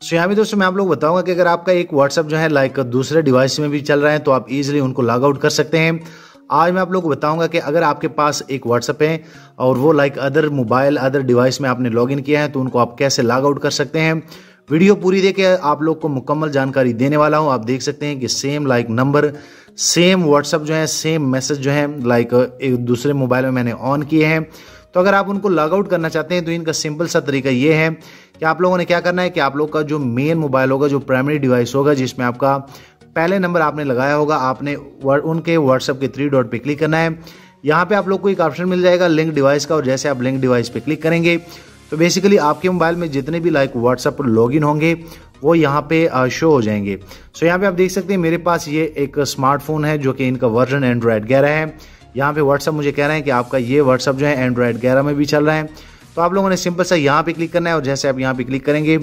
यहाँ भी दोस्तों मैं आप लोग बताऊंगा कि अगर आपका एक व्हाट्सअप जो है लाइक दूसरे डिवाइस में भी चल रहा है तो आप इजीली उनको लॉग आउट कर सकते हैं। आज मैं आप लोग को बताऊंगा कि अगर आपके पास एक व्हाट्सअप है और वो like other mobile other device में आपने लॉगिन किया है तो उनको आप कैसे लॉग आउट कर सकते हैं। वीडियो पूरी देखिए, आप लोग को मुकम्मल जानकारी देने वाला हूं। आप देख सकते हैं कि same like number same WhatsApp जो है सेम मैसेज जो है लाइक एक दूसरे मोबाइल में मैंने ऑन किए हैं। तो अगर आप उनको लॉग आउट करना चाहते हैं तो इनका सिंपल सा तरीका ये है कि आप लोगों ने क्या करना है कि आप लोग का जो मेन मोबाइल होगा, जो प्राइमरी डिवाइस होगा जिसमें आपका पहले नंबर आपने लगाया होगा, आपने उनके व्हाट्सएप के 3 डॉट पे क्लिक करना है। यहाँ पे आप लोग को एक ऑप्शन मिल जाएगा लिंक डिवाइस का, और जैसे आप लिंक डिवाइस पे क्लिक करेंगे तो बेसिकली आपके मोबाइल में जितने भी लाइक व्हाट्सएप पर लॉगिन होंगे वो यहाँ पे शो हो जाएंगे। सो यहाँ पे आप देख सकते हैं मेरे पास ये एक स्मार्टफोन है जो कि इनका वर्जन एंड्रॉयड 11 है। यहाँ पे व्हाट्सएप मुझे कह रहे हैं कि आपका ये व्हाट्सएप जो है एंड्रॉयड 11 में भी चल रहा है। तो आप लोगों ने सिंपल सा यहाँ पे क्लिक करना है, और जैसे आप यहाँ पे क्लिक करेंगे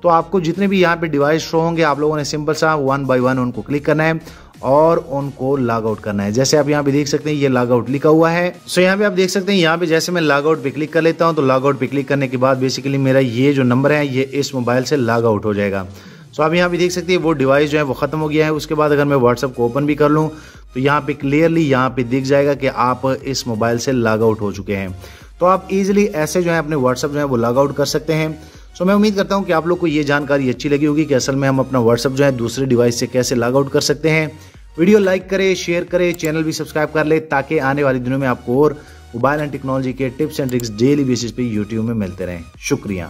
तो आपको जितने भी यहाँ पे डिवाइस शो होंगे आप लोगों ने सिंपल सा 1 बाय 1 उनको क्लिक करना है और उनको लॉग आउट करना है। जैसे आप यहाँ पे देख सकते हैं ये लॉग आउट लिखा हुआ है। सो यहाँ पे आप देख सकते हैं यहाँ पे जैसे मैं लॉग आउट पे क्लिक कर लेता हूँ तो लॉग आउट पे क्लिक करने के बाद बेसिकली मेरा ये जो नंबर है ये इस मोबाइल से लॉग आउट हो जाएगा। सो आप यहाँ पे देख सकते हैं वो डिवाइस जो है वो खत्म हो गया है। उसके बाद अगर मैं व्हाट्सएप को ओपन भी कर लूँ तो यहाँ पे क्लियरली यहाँ पे दिख जाएगा कि आप इस मोबाइल से लॉग आउट हो चुके हैं। तो आप इजीली ऐसे जो है अपने व्हाट्सएप जो है वो लॉग आउट कर सकते हैं। सो मैं उम्मीद करता हूँ कि आप लोग को ये जानकारी अच्छी लगी होगी कि असल में हम अपना व्हाट्सएप जो है दूसरे डिवाइस से कैसे लॉग आउट कर सकते हैं। वीडियो लाइक करें, शेयर करें, चैनल भी सब्सक्राइब कर ले ताकि आने वाले दिनों में आपको और मोबाइल एंड टेक्नोलॉजी के tips and tricks daily basis पे यूट्यूब में मिलते रहें। शुक्रिया।